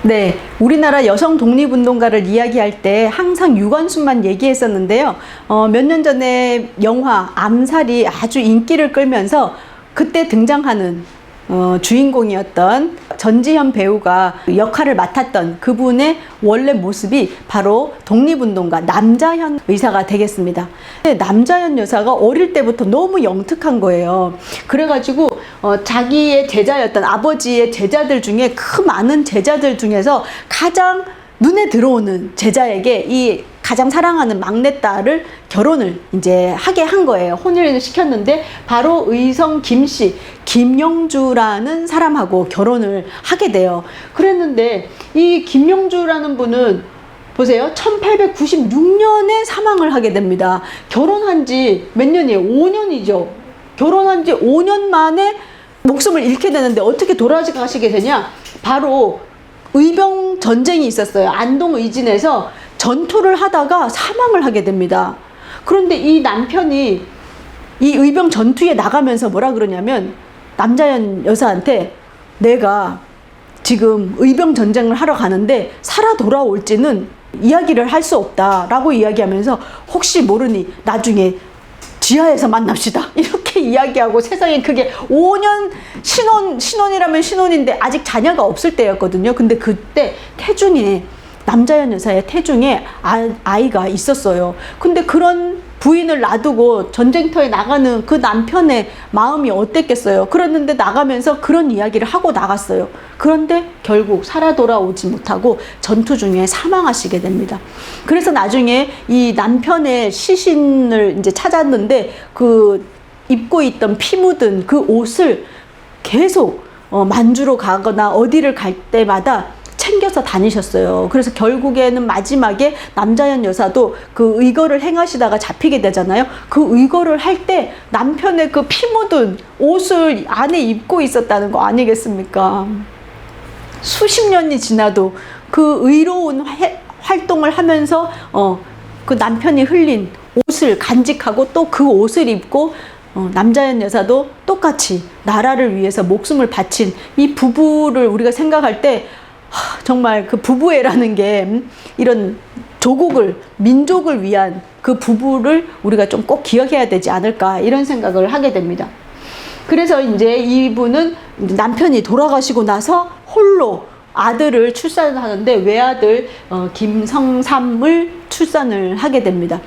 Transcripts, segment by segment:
네, 우리나라 여성 독립운동가를 이야기할 때 항상 유관순만 얘기했었는데요. 몇 년 전에 영화 암살이 아주 인기를 끌면서 그때 등장하는 주인공이었던 전지현 배우가 역할을 맡았던 그분의 원래 모습이 바로 독립운동가 남자현 의사가 되겠습니다. 남자현 여사가 어릴 때부터 너무 영특한 거예요. 그래가지고 자기의 제자였던 아버지의 제자들 중에 그 많은 제자들 중에서 가장 눈에 들어오는 제자에게 이 가장 사랑하는 막내딸을 결혼을 이제 하게 한 거예요. 혼인을 시켰는데 바로 의성 김씨, 김영주라는 사람하고 결혼을 하게 돼요. 그랬는데 이 김영주라는 분은 보세요. 1896년에 사망을 하게 됩니다. 결혼한 지 몇 년이에요? 5년이죠. 결혼한 지 5년 만에 목숨을 잃게 되는데 어떻게 돌아가시게 되냐? 바로 의병 전쟁이 있었어요. 안동 의진에서 전투를 하다가 사망을 하게 됩니다. 그런데 이 남편이 이 의병 전투에 나가면서 뭐라 그러냐면 남자현 여사한테 내가 지금 의병 전쟁을 하러 가는데 살아 돌아올지는 이야기를 할 수 없다라고 이야기하면서 혹시 모르니 나중에 지하에서 만납시다 이렇게 이야기하고 세상에 그게 5년 신혼이라면 신혼인데 아직 자녀가 없을 때였거든요. 근데 그때 태중에 남자현 여사의 태중에 아이가 있었어요. 근데 그런 부인을 놔두고 전쟁터에 나가는 그 남편의 마음이 어땠겠어요. 그랬는데 나가면서 그런 이야기를 하고 나갔어요. 그런데 결국 살아 돌아오지 못하고 전투 중에 사망하시게 됩니다. 그래서 나중에 이 남편의 시신을 이제 찾았는데 그 입고 있던 피 묻은 그 옷을 계속 만주로 가거나 어디를 갈 때마다 챙겨서 다니셨어요. 그래서 결국에는 마지막에 남자현 여사도 그 의거를 행하시다가 잡히게 되잖아요. 그 의거를 할 때 남편의 그 피 묻은 옷을 안에 입고 있었다는 거 아니겠습니까? 수십 년이 지나도 그 의로운 활동을 하면서 그 남편이 흘린 옷을 간직하고 또 그 옷을 입고 남자현 여사도 똑같이 나라를 위해서 목숨을 바친 이 부부를 우리가 생각할 때 정말 그 부부애라는 게 이런 조국을 민족을 위한 그 부부를 우리가 좀 꼭 기억해야 되지 않을까 이런 생각을 하게 됩니다. 그래서 이제 이분은 남편이 돌아가시고 나서 홀로 아들을 출산하는데 외아들 김성삼을 출산을 하게 됩니다.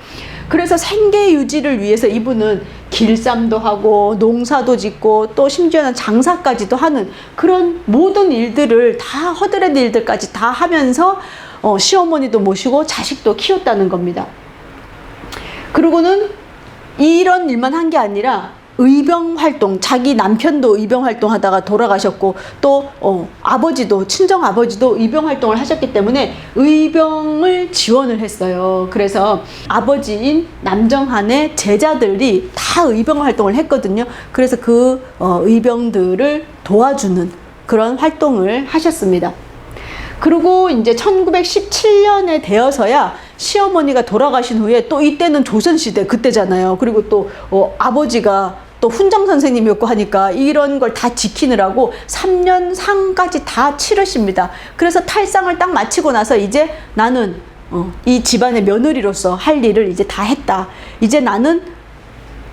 그래서 생계 유지를 위해서 이분은 길쌈도 하고 농사도 짓고 또 심지어는 장사까지도 하는 그런 모든 일들을 다 허드렛 일들까지 다 하면서 시어머니도 모시고 자식도 키웠다는 겁니다. 그리고는 이런 일만 한 게 아니라 의병 활동, 자기 남편도 의병 활동하다가 돌아가셨고 또 아버지도 친정 아버지도 의병 활동을 하셨기 때문에 의병을 지원을 했어요. 그래서 아버지인 남정한의 제자들이 다 의병 활동을 했거든요. 그래서 그 의병들을 도와주는 그런 활동을 하셨습니다. 그리고 이제 1917년에 되어서야 시어머니가 돌아가신 후에 또 이때는 조선시대 그때잖아요. 그리고 또 아버지가 또 훈장 선생님이었고 하니까 이런 걸 다 지키느라고 3년 상까지 다 치르십니다. 그래서 탈상을 딱 마치고 나서 이제 나는 이 집안의 며느리로서 할 일을 이제 다 했다. 이제 나는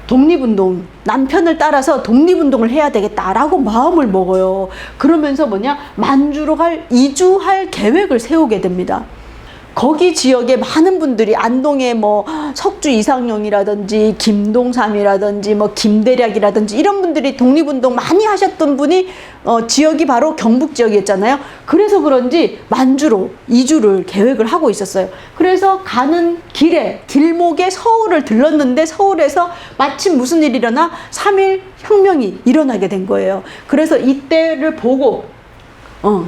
독립운동, 남편을 따라서 독립운동을 해야 되겠다라고 마음을 먹어요. 그러면서 만주로 이주할 계획을 세우게 됩니다. 거기 지역에 많은 분들이 안동에 석주 이상용이라든지 김동삼이라든지 김대략이라든지 이런 분들이 독립운동 많이 하셨던 분이 지역이 바로 경북 지역이었잖아요. 그래서 그런지 만주로 이주를 계획을 하고 있었어요. 그래서 가는 길에 길목에 서울을 들렀는데 서울에서 마침 무슨 일이 일어나 3.1 혁명이 일어나게 된 거예요. 그래서 이때를 보고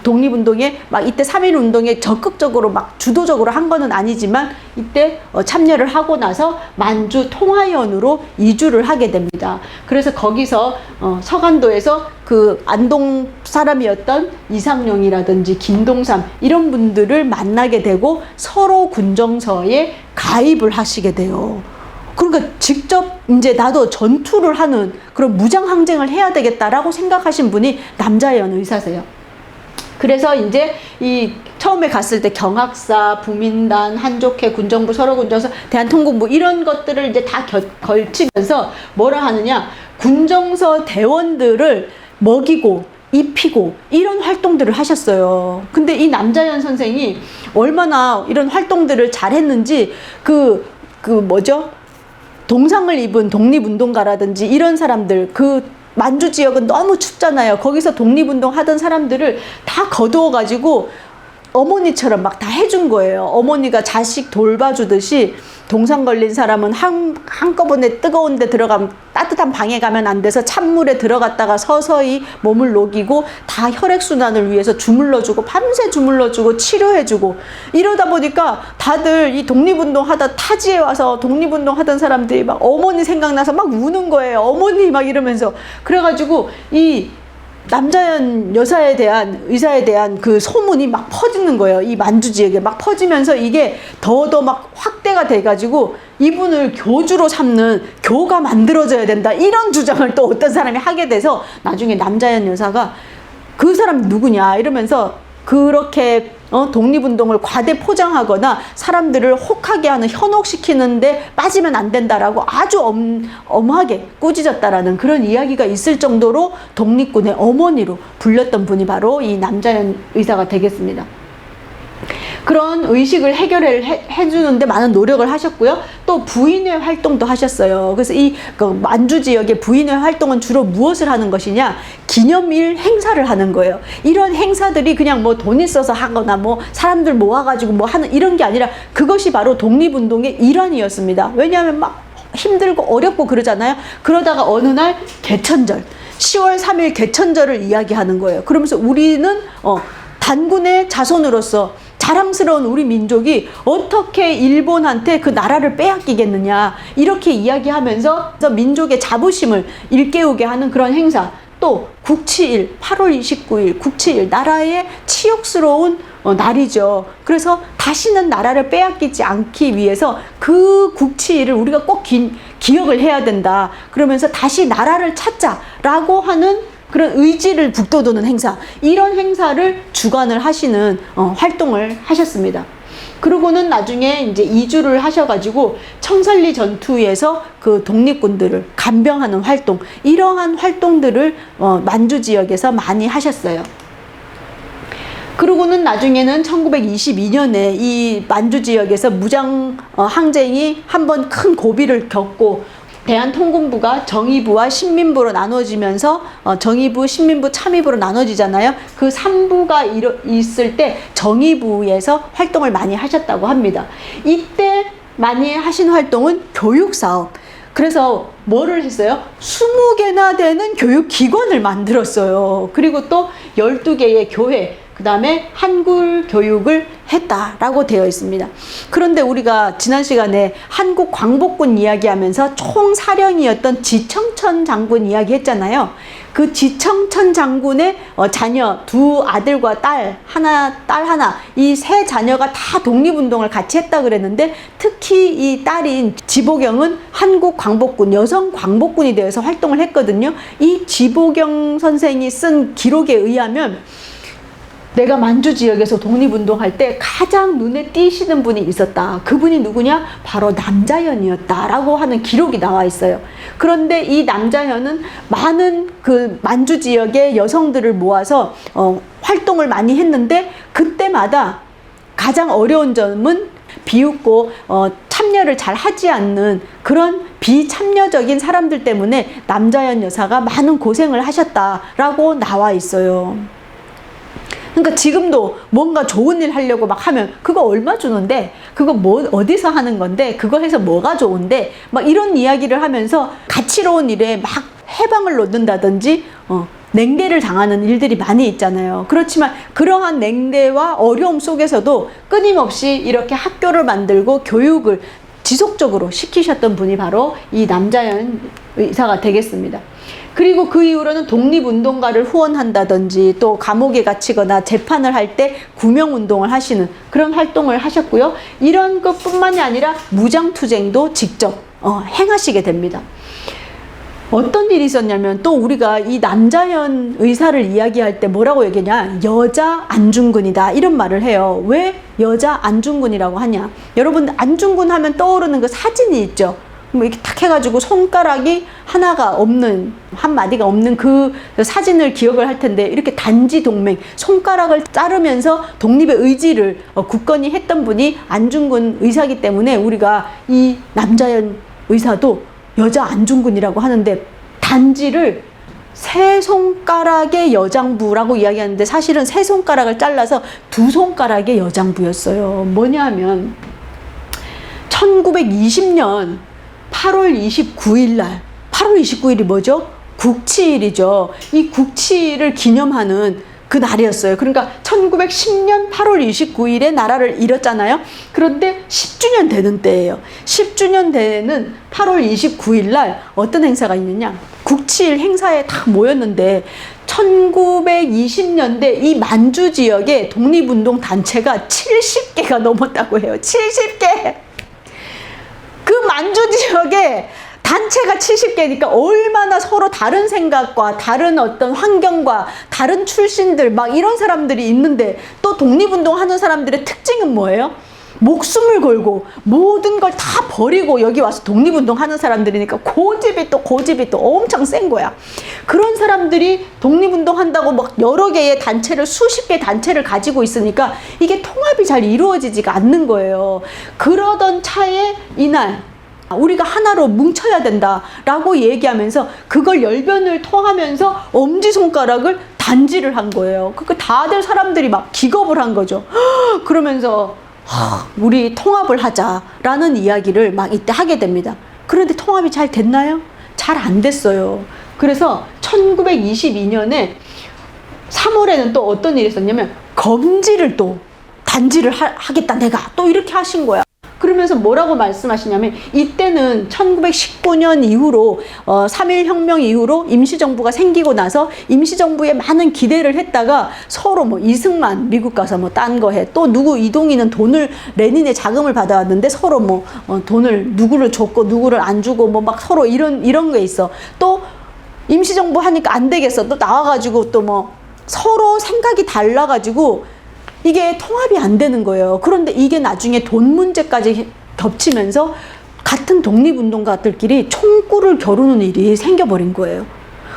독립운동에 이때 3.1 운동에 적극적으로 주도적으로 한 거는 아니지만 이때 참여를 하고 나서 만주 통화연으로 이주를 하게 됩니다. 그래서 거기서 서간도에서 그 안동 사람이었던 이상용이라든지 김동삼 이런 분들을 만나게 되고 서로 군정서에 가입을 하시게 돼요. 그러니까 직접 이제 나도 전투를 하는 그런 무장 항쟁을 해야 되겠다라고 생각하신 분이 남자현 의사세요. 그래서 이제 이 처음에 갔을 때 경학사, 부민단, 한족회, 군정부, 서로군정서, 대한통군부 이런 것들을 이제 다 걸치면서 뭐라 하느냐, 군정서 대원들을 먹이고 입히고 이런 활동들을 하셨어요. 근데 이 남자연 선생이 얼마나 이런 활동들을 잘했는지 뭐죠? 동상을 입은 독립운동가라든지 이런 사람들, 그 만주 지역은 너무 춥잖아요. 거기서 독립운동 하던 사람들을 다 거두어가지고 어머니처럼 막 다 해준 거예요. 어머니가 자식 돌봐주듯이 동상 걸린 사람은 한꺼번에 뜨거운 데 들어가면, 따뜻한 방에 가면 안 돼서 찬물에 들어갔다가 서서히 몸을 녹이고 다 혈액순환을 위해서 주물러주고 밤새 주물러주고 치료해주고 이러다 보니까 다들 이 독립운동 하다 타지에 와서 독립운동 하던 사람들이 막 어머니 생각나서 막 우는 거예요. 어머니 막 이러면서. 그래가지고 이 남자연 여사에 대한, 의사에 대한 그 소문이 막 퍼지는 거예요. 이 만주 지역에 막 퍼지면서 이게 더 막 확대가 돼가지고 이분을 교주로 삼는 교가 만들어져야 된다, 이런 주장을 또 어떤 사람이 하게 돼서 나중에 남자연 여사가 그 사람이 누구냐 이러면서 그렇게 독립운동을 과대 포장하거나 사람들을 혹하게 하는, 현혹시키는데 빠지면 안 된다라고 아주 엄하게 꾸짖었다라는 그런 이야기가 있을 정도로 독립군의 어머니로 불렸던 분이 바로 이 남자연 의사가 되겠습니다. 그런 의식을 해주는데 많은 노력을 하셨고요. 또 부인회 활동도 하셨어요. 그래서 그 만주 지역의 부인회 활동은 주로 무엇을 하는 것이냐? 기념일 행사를 하는 거예요. 이런 행사들이 그냥 뭐 돈 있어서 하거나 뭐 사람들 모아가지고 뭐 하는 이런 게 아니라 그것이 바로 독립운동의 일환이었습니다. 왜냐하면 막 힘들고 어렵고 그러잖아요. 그러다가 어느 날 개천절, 10월 3일 개천절을 이야기하는 거예요. 그러면서 우리는 단군의 자손으로서 자랑스러운 우리 민족이 어떻게 일본한테 그 나라를 빼앗기겠느냐, 이렇게 이야기하면서 민족의 자부심을 일깨우게 하는 그런 행사. 또 국치일, 8월 29일 국치일, 나라의 치욕스러운 날이죠. 그래서 다시는 나라를 빼앗기지 않기 위해서 그 국치일을 우리가 꼭 기억을 해야 된다. 그러면서 다시 나라를 찾자라고 하는 그런 의지를 북돋우는 행사, 이런 행사를 주관을 하시는 활동을 하셨습니다. 그러고는 나중에 이제 이주를 하셔가지고 청산리 전투에서 그 독립군들을 간병하는 활동, 이러한 활동들을 만주 지역에서 많이 하셨어요. 그러고는 나중에는 1922년에 이 만주 지역에서 무장 항쟁이 한번 큰 고비를 겪고 대한통군부가 정의부와 신민부로 나눠지면서 정의부, 신민부, 참의부로 나눠지잖아요. 그 3부가 있을 때 정의부에서 활동을 많이 하셨다고 합니다. 이때 많이 하신 활동은 교육사업. 그래서 뭐를 했어요? 20개나 되는 교육기관을 만들었어요. 그리고 또 12개의 교회, 그 다음에 한글 교육을 했다라고 되어 있습니다. 그런데 우리가 지난 시간에 한국 광복군 이야기하면서 총사령이었던 지청천 장군 이야기 했잖아요. 그 지청천 장군의 자녀, 2 아들과 딸 하나, 이 3 자녀가 다 독립운동을 같이 했다 그랬는데, 특히 이 딸인 지보경은 한국 광복군, 여성 광복군이 되어서 활동을 했거든요. 이 지보경 선생이 쓴 기록에 의하면 내가 만주 지역에서 독립운동할 때 가장 눈에 띄시는 분이 있었다. 그분이 누구냐? 바로 남자연이었다라고 하는 기록이 나와 있어요. 그런데 이 남자연은 많은 그 만주 지역의 여성들을 모아서 활동을 많이 했는데, 그때마다 가장 어려운 점은 비웃고 참여를 잘 하지 않는 그런 비참여적인 사람들 때문에 남자연 여사가 많은 고생을 하셨다라고 나와 있어요. 그러니까 지금도 뭔가 좋은 일 하려고 막 하면 그거 얼마 주는데, 그거 뭐 어디서 하는 건데, 그거 해서 뭐가 좋은데, 막 이런 이야기를 하면서 가치로운 일에 막 해방을 놓는다든지 냉대를 당하는 일들이 많이 있잖아요. 그렇지만 그러한 냉대와 어려움 속에서도 끊임없이 이렇게 학교를 만들고 교육을 지속적으로 시키셨던 분이 바로 이 남자연 의사가 되겠습니다. 그리고 그 이후로는 독립운동가를 후원한다든지 또 감옥에 갇히거나 재판을 할 때 구명운동을 하시는 그런 활동을 하셨고요. 이런 것뿐만이 아니라 무장투쟁도 직접 행하시게 됩니다. 어떤 일이 있었냐면 또 우리가 이 남자현 의사를 이야기할 때 뭐라고 얘기하냐, 여자 안중근이다 이런 말을 해요. 왜 여자 안중근이라고 하냐, 여러분 안중근 하면 떠오르는 그 사진이 있죠. 뭐 이렇게 탁 해가지고 손가락이 하나가 없는, 한 마디가 없는 그 사진을 기억을 할 텐데, 이렇게 단지 동맹, 손가락을 자르면서 독립의 의지를 굳건히 했던 분이 안중근 의사이기 때문에 우리가 이 남자현 의사도 여자 안중근이라고 하는데, 단지를 세 손가락의 여장부라고 이야기하는데 사실은 세 손가락을 잘라서 두 손가락의 여장부였어요. 뭐냐 하면 1920년 8월 29일 날, 8월 29일이 뭐죠? 국치일이죠. 이 국치일을 기념하는 그 날이었어요. 그러니까 1910년 8월 29일에 나라를 잃었잖아요. 그런데 10주년 되는 때예요. 10주년 되는 8월 29일 날 어떤 행사가 있느냐? 국치일 행사에 다 모였는데 1920년대 이 만주 지역에 독립운동 단체가 70개가 넘었다고 해요. 70개! 그 만주 지역에 단체가 70개니까 얼마나 서로 다른 생각과 다른 어떤 환경과 다른 출신들 막 이런 사람들이 있는데, 또 독립운동 하는 사람들의 특징은 뭐예요? 목숨을 걸고 모든 걸 다 버리고 여기 와서 독립운동 하는 사람들이니까 고집이 또 엄청 센 거야. 그런 사람들이 독립운동 한다고 막 여러 개의 단체를, 수십 개 단체를 가지고 있으니까 이게 통합이 잘 이루어지지가 않는 거예요. 그러던 차에 이날 우리가 하나로 뭉쳐야 된다라고 얘기하면서 그걸 열변을 토하면서 엄지손가락을 단지를 한 거예요. 그러니까 다들 사람들이 막 기겁을 한 거죠. 그러면서 우리 통합을 하자라는 이야기를 막 이때 하게 됩니다. 그런데 통합이 잘 됐나요? 잘 안 됐어요. 그래서 1922년에 3월에는 또 어떤 일이 있었냐면, 검지를 또 단지를 하겠다 내가, 또 이렇게 하신 거야. 그러면서 뭐라고 말씀하시냐면, 이때는 1919년 이후로 3.1혁명 이후로 임시정부가 생기고 나서 임시정부에 많은 기대를 했다가 서로 뭐 이승만 미국 가서 뭐 딴 거 해, 또 누구 이동희는 돈을, 레닌의 자금을 받아왔는데 서로 뭐 돈을 누구를 줬고 누구를 안 주고 뭐 막 서로 이런 게 있어. 또 임시정부 하니까 안 되겠어, 또 나와가지고 또 뭐 서로 생각이 달라가지고 이게 통합이 안 되는 거예요. 그런데 이게 나중에 돈 문제까지 겹치면서 같은 독립운동가들끼리 총구를 겨루는 일이 생겨버린 거예요.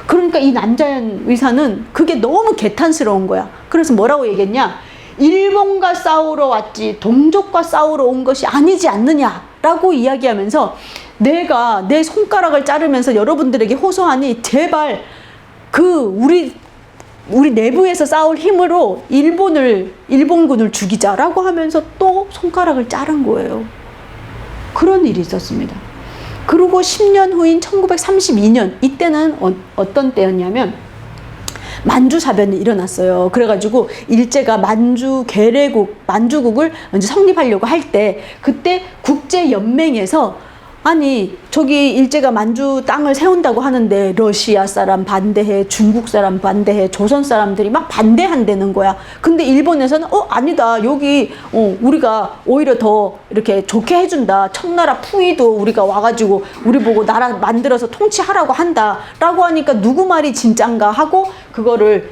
그러니까 이 남자현 의사는 그게 너무 개탄스러운 거야. 그래서 뭐라고 얘기했냐? 일본과 싸우러 왔지 동족과 싸우러 온 것이 아니지 않느냐라고 이야기하면서, 내가 내 손가락을 자르면서 여러분들에게 호소하니 제발 우리 내부에서 싸울 힘으로 일본군을 죽이자라고 하면서 또 손가락을 자른 거예요. 그런 일이 있었습니다. 그리고 10년 후인 1932년, 이때는 어떤 때였냐면 만주사변이 일어났어요. 그래가지고 일제가 만주국을 이제 성립하려고 할 때, 그때 국제연맹에서 아니 저기 일제가 만주 땅을 세운다고 하는데 러시아 사람 반대해, 중국 사람 반대해, 조선 사람들이 막 반대한다는 거야. 근데 일본에서는 아니다, 여기 우리가 오히려 더 이렇게 좋게 해준다, 청나라 풍이도 우리가 와가지고 우리 보고 나라 만들어서 통치하라고 한다 라고 하니까 누구 말이 진짠가 하고 그거를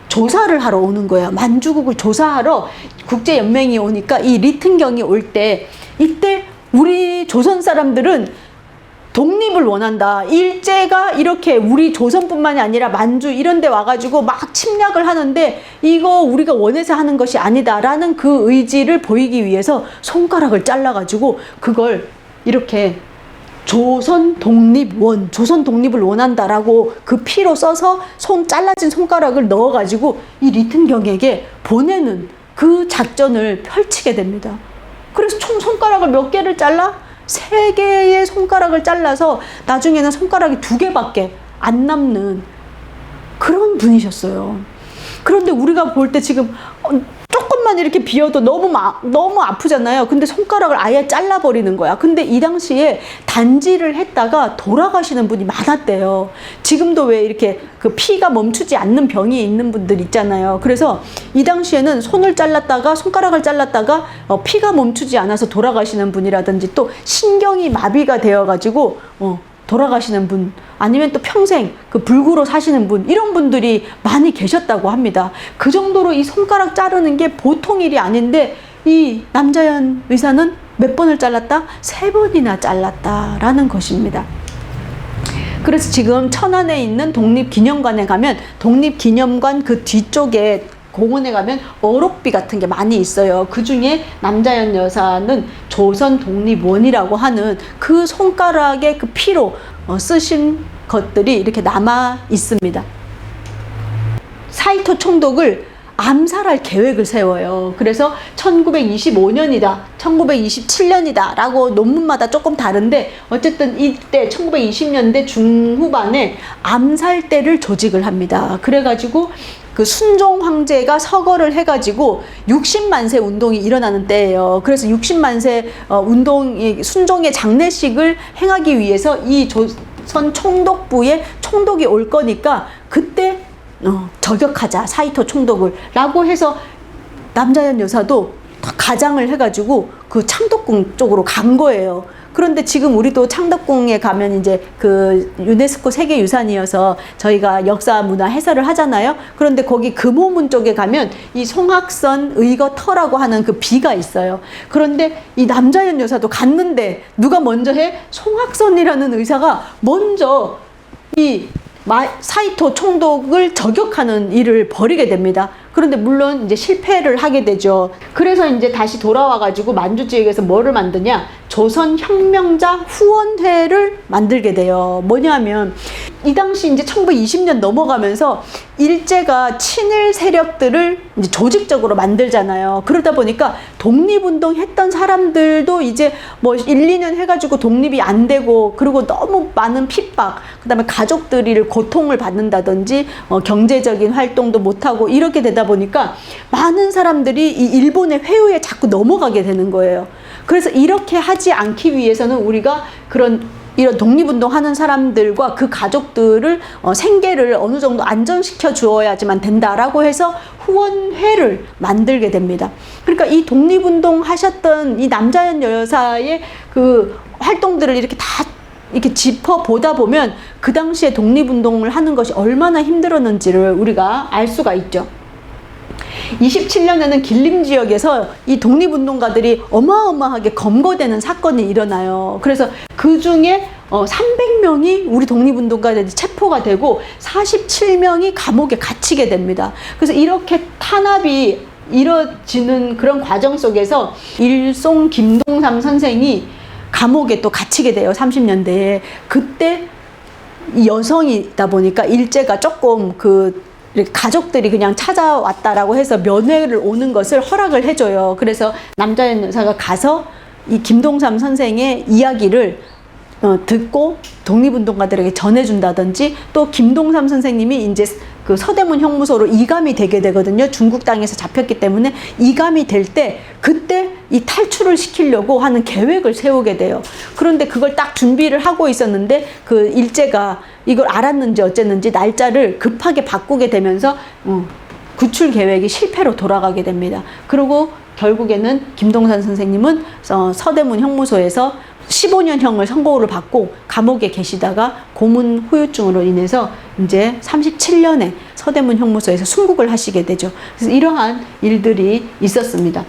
조사를 하러 오는 거야. 만주국을 조사하러 국제연맹이 오니까 이 리튼경이 올 때, 이때 우리 조선 사람들은 독립을 원한다. 일제가 이렇게 우리 조선뿐만이 아니라 만주 이런 데 와가지고 막 침략을 하는데 이거 우리가 원해서 하는 것이 아니다 라는 그 의지를 보이기 위해서 손가락을 잘라가지고 그걸 이렇게 조선 독립을 원한다라고 그 피로 써서 잘라진 손가락을 넣어가지고 이 리튼경에게 보내는 그 작전을 펼치게 됩니다. 그래서 총 손가락을 몇 개를 잘라? 3개의 손가락을 잘라서 나중에는 손가락이 2개밖에 안 남는 그런 분이셨어요. 그런데 우리가 볼 때 지금 조금만 이렇게 비어도 너무 아프잖아요. 근데 손가락을 아예 잘라버리는 거야. 근데 이 당시에 단지를 했다가 돌아가시는 분이 많았대요. 지금도 왜 이렇게 그 피가 멈추지 않는 병이 있는 분들 있잖아요. 그래서 이 당시에는 손가락을 잘랐다가 피가 멈추지 않아서 돌아가시는 분이라든지, 또 신경이 마비가 되어가지고 돌아가시는 분, 아니면 또 평생 그 불구로 사시는 분, 이런 분들이 많이 계셨다고 합니다. 그 정도로 이 손가락 자르는 게 보통 일이 아닌데, 이 남자연 의사는 몇 번을 잘랐다? 3번이나 잘랐다라는 것입니다. 그래서 지금 천안에 있는 독립기념관에 가면, 독립기념관 그 뒤쪽에 공원에 가면 어록비 같은 게 많이 있어요. 그 중에 남자연 여사는 조선 독립원이라고 하는 그 손가락의 그 피로 쓰신 것들이 이렇게 남아 있습니다. 사이토 총독을 암살할 계획을 세워요. 그래서 1925년이다, 1927년이다 라고 논문마다 조금 다른데, 어쨌든 이때 1920년대 중후반에 암살대를 조직을 합니다. 그래가지고 그 순종 황제가 서거를 해가지고 60만세 운동이 일어나는 때예요. 그래서 60만세 운동이, 순종의 장례식을 행하기 위해서 이 조선 총독부에 총독이 올 거니까 그때 저격하자, 사이토 총독을 라고 해서 남자연 여사도 가장을 해가지고 그 창덕궁 쪽으로 간 거예요. 그런데 지금 우리도 창덕궁에 가면 이제 그 유네스코 세계유산이어서 저희가 역사 문화 해설을 하잖아요. 그런데 거기 금호문 쪽에 가면 이 송악선 의거터라고 하는 그 비가 있어요. 그런데 이 남자연 여사도 갔는데 누가 먼저 해? 송악선이라는 의사가 먼저 이 사이토 총독을 저격하는 일을 벌이게 됩니다. 그런데 물론 이제 실패를 하게 되죠. 그래서 이제 다시 돌아와가지고 만주 지역에서 뭐를 만드냐? 조선혁명자 후원회를 만들게 돼요. 뭐냐면 이 당시 이제 1920년 넘어가면서 일제가 친일 세력들을 이제 조직적으로 만들잖아요. 그러다 보니까 독립운동 했던 사람들도 이제 뭐 1, 2년 해가지고 독립이 안 되고, 그리고 너무 많은 핍박, 그 다음에 가족들이 고통을 받는다든지 경제적인 활동도 못하고 이렇게 되다 보니까 많은 사람들이 이 일본의 회유에 자꾸 넘어가게 되는 거예요. 그래서 이렇게 하지 않기 위해서는 우리가 이런 독립운동 하는 사람들과 그 가족들을 생계를 어느 정도 안정시켜 주어야지만 된다라고 해서 후원회를 만들게 됩니다. 그러니까 이 독립운동 하셨던 이 남자연 여사의 그 활동들을 이렇게 다 이렇게 짚어보다 보면 그 당시에 독립운동을 하는 것이 얼마나 힘들었는지를 우리가 알 수가 있죠. 27년에는 길림 지역에서 이 독립운동가들이 어마어마하게 검거되는 사건이 일어나요. 그래서 그 중에 300명이 우리 독립운동가들이 체포가 되고 47명이 감옥에 갇히게 됩니다. 그래서 이렇게 탄압이 이뤄지는 그런 과정 속에서 일송 김동삼 선생이 감옥에 또 갇히게 돼요. 30년대에. 그때 여성이다 보니까 일제가 조금 이렇게 가족들이 그냥 찾아왔다라고 해서 면회를 오는 것을 허락을 해줘요. 그래서 남자연 여사가 가서 이 김동삼 선생의 이야기를 듣고 독립운동가들에게 전해준다든지, 또 김동삼 선생님이 이제 그 서대문 형무소로 이감이 되게 되거든요. 중국 땅에서 잡혔기 때문에 이감이 될 때 그때 이 탈출을 시키려고 하는 계획을 세우게 돼요. 그런데 그걸 딱 준비를 하고 있었는데 그 일제가 이걸 알았는지 어쨌는지 날짜를 급하게 바꾸게 되면서 구출 계획이 실패로 돌아가게 됩니다. 그리고 결국에는 김동산 선생님은 서대문 형무소에서 15년형을 선고를 받고 감옥에 계시다가 고문 후유증으로 인해서 이제 37년에 서대문 형무소에서 순국을 하시게 되죠. 그래서 이러한 일들이 있었습니다.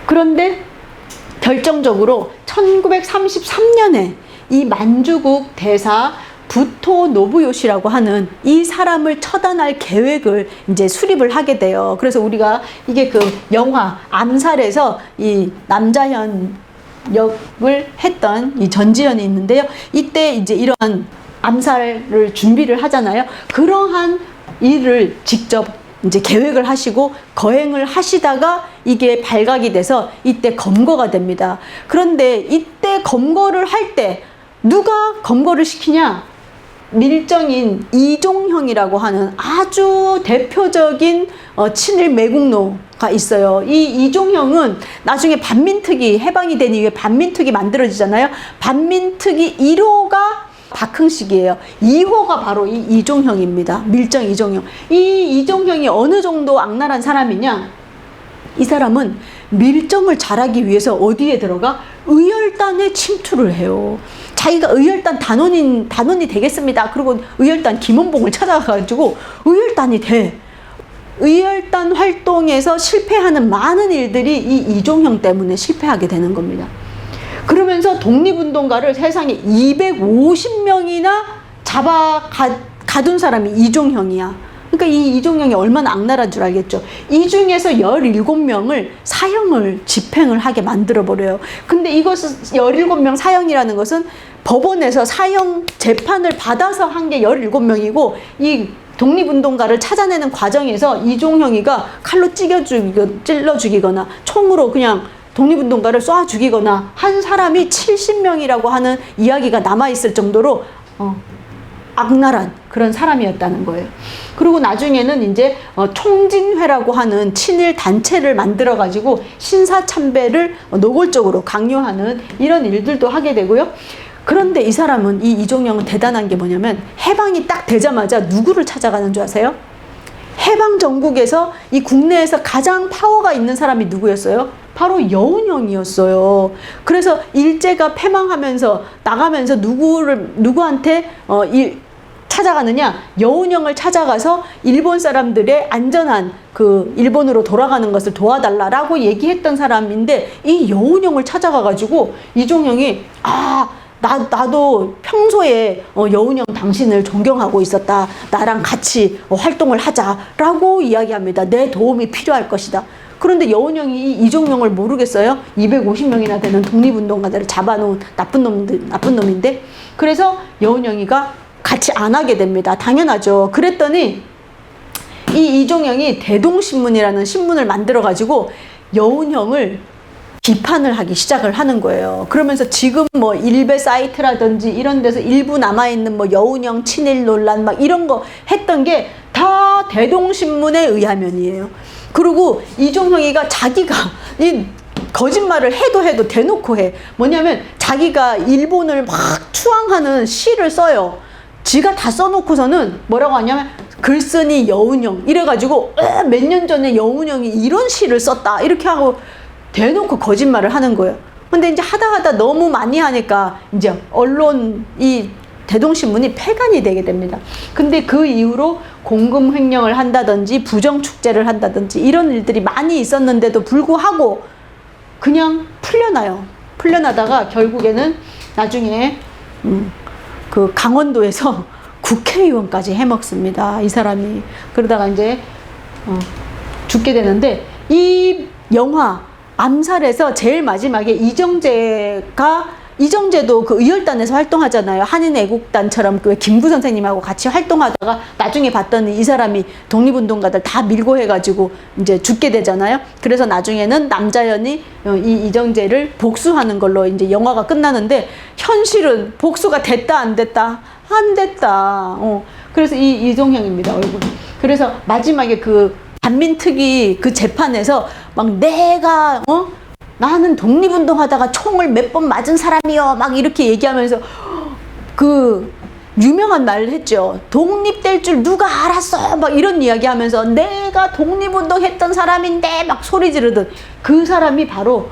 그런데 결정적으로 1933년에 이 만주국 대사 부토 노부요시라고 하는 이 사람을 처단할 계획을 이제 수립을 하게 돼요. 그래서 우리가 이게 그 영화 암살에서 이 남자현 역을 했던 이 전지현이 있는데요. 이때 이제 이런 암살을 준비를 하잖아요. 그러한 일을 직접 이제 계획을 하시고 거행을 하시다가 이게 발각이 돼서 이때 검거가 됩니다. 그런데 이때 검거를 할 때 누가 검거를 시키냐? 밀정인 이종형이라고 하는 아주 대표적인 친일 매국노가 있어요. 이 이종형은 나중에 반민특위 해방이 된 이후에 반민특위 만들어지잖아요. 반민특위 1호가 박흥식이에요. 2호가 바로 이 이종형입니다. 밀정 이종형. 이 이종형이 어느 정도 악랄한 사람이냐? 이 사람은 밀정을 잘하기 위해서 어디에 들어가? 의열단에 침투를 해요. 자기가 의열단 단원이 되겠습니다. 그리고 의열단 김원봉을 찾아가가지고 의열단이 돼. 의열단 활동에서 실패하는 많은 일들이 이 이종형 때문에 실패하게 되는 겁니다. 그러면서 독립운동가를 세상에 250명이나 가둔 사람이 이종형이야. 그러니까 이 이종형이 얼마나 악랄한 줄 알겠죠. 이 중에서 17명을 사형을 집행을 하게 만들어버려요. 근데 이것은 17명 사형이라는 것은 법원에서 사형 재판을 받아서 한 게 17명이고 이 독립운동가를 찾아내는 과정에서 이종형이가 칼로 찔러 죽이거나 총으로 그냥 독립운동가를 쏴 죽이거나 한 사람이 70명이라고 하는 이야기가 남아있을 정도로 악랄한 그런 사람이었다는 거예요. 그리고 나중에는 이제 총진회라고 하는 친일 단체를 만들어 가지고 신사참배를 노골적으로 강요하는 이런 일들도 하게 되고요. 그런데 이 사람은, 이 이종형은 대단한 게 뭐냐면 해방이 딱 되자마자 누구를 찾아가는 줄 아세요? 해방 전국에서 이 국내에서 가장 파워가 있는 사람이 누구였어요? 바로 여운형이었어요. 그래서 일제가 패망하면서 나가면서 누구한테 찾아가느냐? 여운형을 찾아가서 일본 사람들의 안전한 그 일본으로 돌아가는 것을 도와달라라고 얘기했던 사람인데, 이 여운형을 찾아가가지고 이종형이 나도 평소에 여운형 당신을 존경하고 있었다. 나랑 같이 활동을 하자라고 이야기합니다. 내 도움이 필요할 것이다. 그런데 여운형이 이종형을 모르겠어요? 250명이나 되는 독립운동가들을 잡아놓은 나쁜 놈인데, 그래서 여운형이가 같이 안 하게 됩니다. 당연하죠. 그랬더니 이 이종형이 대동신문이라는 신문을 만들어가지고 여운형을 비판을 하기 시작을 하는 거예요. 그러면서 지금 뭐 일베 사이트라든지 이런 데서 일부 남아있는 뭐 여운형 친일 논란 막 이런 거 했던 게 다 대동신문에 의하면이에요. 그리고 이종형이가 자기가 이 거짓말을 해도 대놓고 해. 뭐냐면 자기가 일본을 막 추앙하는 시를 써요. 지가 다 써놓고서는 뭐라고 하냐면 글쓴이 여운형 이래가지고 몇 년 전에 여운형이 이런 시를 썼다 이렇게 하고 대놓고 거짓말을 하는 거예요. 근데 이제 하다 너무 많이 하니까 이제 언론 이 대동신문이 폐간이 되게 됩니다. 근데 그 이후로 공금 횡령을 한다든지 부정 축제를 한다든지 이런 일들이 많이 있었는데도 불구하고 그냥 풀려나요. 풀려나다가 결국에는 나중에 그 강원도에서 국회의원까지 해먹습니다. 이 사람이. 그러다가 이제 죽게 되는데, 이 영화 암살에서 제일 마지막에 이정재도 그 의열단에서 활동하잖아요. 한인애국단처럼 그 김구 선생님하고 같이 활동하다가 나중에 봤더니 이 사람이 독립운동가들 다 밀고 해가지고 이제 죽게 되잖아요. 그래서 나중에는 남자연이 이 이정재를 복수하는 걸로 이제 영화가 끝나는데, 현실은 복수가 됐다 안 됐다? 안 됐다. 그래서 이 이종형입니다, 얼굴. 그래서 마지막에 그 반민특위 그 재판에서 막 나는 독립운동 하다가 총을 몇 번 맞은 사람이요 막 이렇게 얘기하면서 그 유명한 말을 했죠. 독립될 줄 누가 알았어 막 이런 이야기 하면서 내가 독립운동 했던 사람인데 막 소리 지르던 그 사람이 바로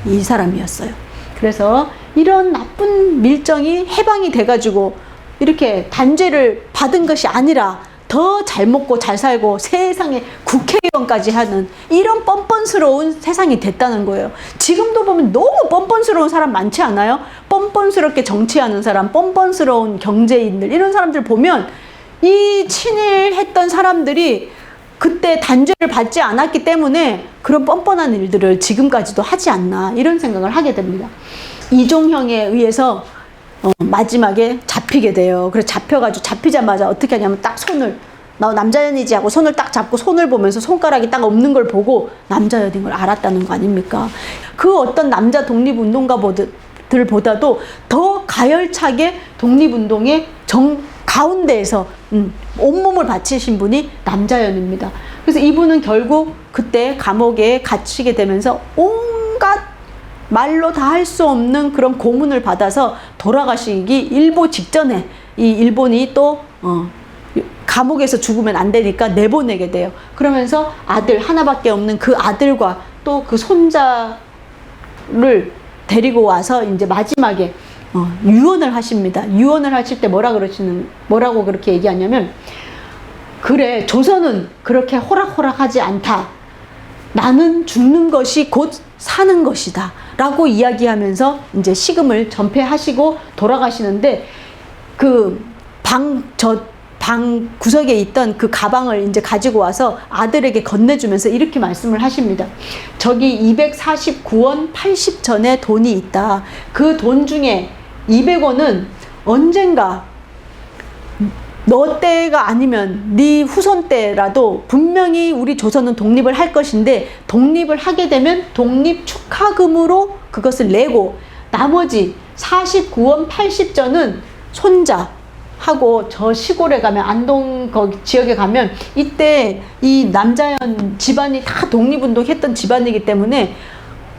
이 사람이었어요. 그래서 이런 나쁜 밀정이 해방이 돼가지고 이렇게 단죄를 받은 것이 아니라 더 잘 먹고 잘 살고 세상에 국회의원까지 하는 이런 뻔뻔스러운 세상이 됐다는 거예요. 지금도 보면 너무 뻔뻔스러운 사람 많지 않아요? 뻔뻔스럽게 정치하는 사람, 뻔뻔스러운 경제인들, 이런 사람들 보면 이 친일했던 사람들이 그때 단죄를 받지 않았기 때문에 그런 뻔뻔한 일들을 지금까지도 하지 않나, 이런 생각을 하게 됩니다. 이종형에 의해서 마지막에 잡히게 돼요. 그래서 잡히자마자 어떻게 하냐면 딱 손을, 나 남자연이지 하고 손을 딱 잡고 손을 보면서 손가락이 딱 없는 걸 보고 남자연인 걸 알았다는 거 아닙니까? 그 어떤 남자 독립운동가들보다도 더 가열차게 독립운동의 가운데에서 온몸을 바치신 분이 남자연입니다. 그래서 이분은 결국 그때 감옥에 갇히게 되면서 온갖 말로 다 할 수 없는 그런 고문을 받아서 돌아가시기 일보 직전에 이 일본이 또 감옥에서 죽으면 안 되니까 내보내게 돼요. 그러면서 아들 하나밖에 없는 그 아들과 또 그 손자를 데리고 와서 이제 마지막에 유언을 하십니다. 유언을 하실 때 뭐라고 그렇게 얘기하냐면, 그래, 조선은 그렇게 호락호락하지 않다. 나는 죽는 것이 곧 사는 것이다. 라고 이야기하면서 이제 식음을 전폐하시고 돌아가시는데, 방 구석에 있던 그 가방을 이제 가지고 와서 아들에게 건네주면서 이렇게 말씀을 하십니다. 저기 249원 80전의 돈이 있다. 그 돈 중에 200원은 언젠가 너 때가 아니면 네 후손 때라도 분명히 우리 조선은 독립을 할 것인데, 독립을 하게 되면 독립 축하금으로 그것을 내고, 나머지 49원 80전은 손자하고 저 시골에 가면, 안동 거기 지역에 가면, 이때 이 남자현 집안이 다 독립운동 했던 집안이기 때문에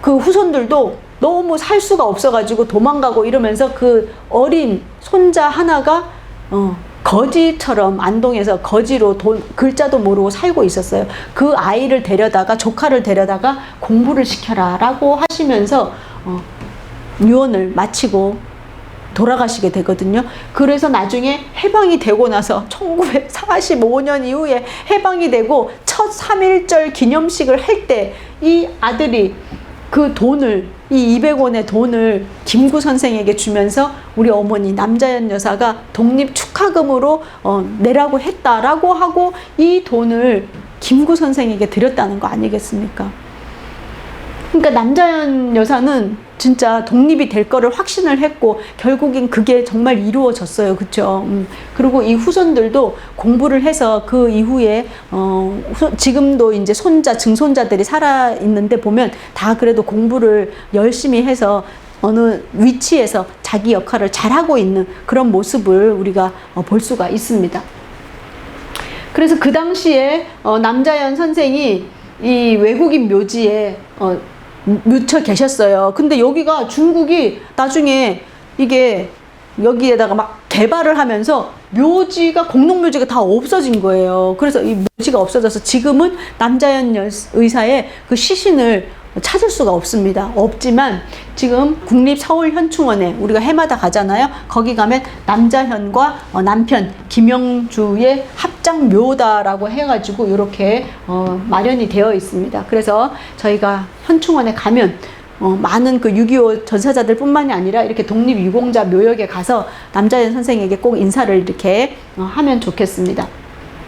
그 후손들도 너무 살 수가 없어가지고 도망가고 이러면서 그 어린 손자 하나가 거지처럼 안동에서 거지로 글자도 모르고 살고 있었어요. 그 아이를 데려다가, 조카를 데려다가 공부를 시켜라 라고 하시면서 유언을 마치고 돌아가시게 되거든요. 그래서 나중에 해방이 되고 나서 1945년 이후에 해방이 되고 첫 3.1절 기념식을 할 때 이 아들이 그 돈을, 이 200원의 돈을 김구 선생에게 주면서 우리 어머니 남자연 여사가 독립 축하금으로 내라고 했다라고 하고 이 돈을 김구 선생에게 드렸다는 거 아니겠습니까? 그러니까 남자연 여사는 진짜 독립이 될 거를 확신을 했고, 결국엔 그게 정말 이루어졌어요. 그쵸? 그리고 이 후손들도 공부를 해서 그 이후에, 지금도 이제 증손자들이 살아있는데 보면 다 그래도 공부를 열심히 해서 어느 위치에서 자기 역할을 잘하고 있는 그런 모습을 우리가 볼 수가 있습니다. 그래서 그 당시에 남자연 선생이 이 외국인 묘지에 묻혀 계셨어요. 근데 여기가 중국이 나중에 이게 여기에다가 막 개발을 하면서 묘지가, 공동묘지가 다 없어진 거예요. 그래서 이 묘지가 없어져서 지금은 남자연 의사의 그 시신을 찾을 수가 없습니다. 없지만 지금 국립서울현충원에 우리가 해마다 가잖아요. 거기 가면 남자현과 남편 김영주의 합작묘다라고 해가지고 이렇게 마련이 되어 있습니다. 그래서 저희가 현충원에 가면 많은 그 6.25 전사자들 뿐만이 아니라 이렇게 독립유공자 묘역에 가서 남자현 선생에게 꼭 인사를 이렇게 하면 좋겠습니다.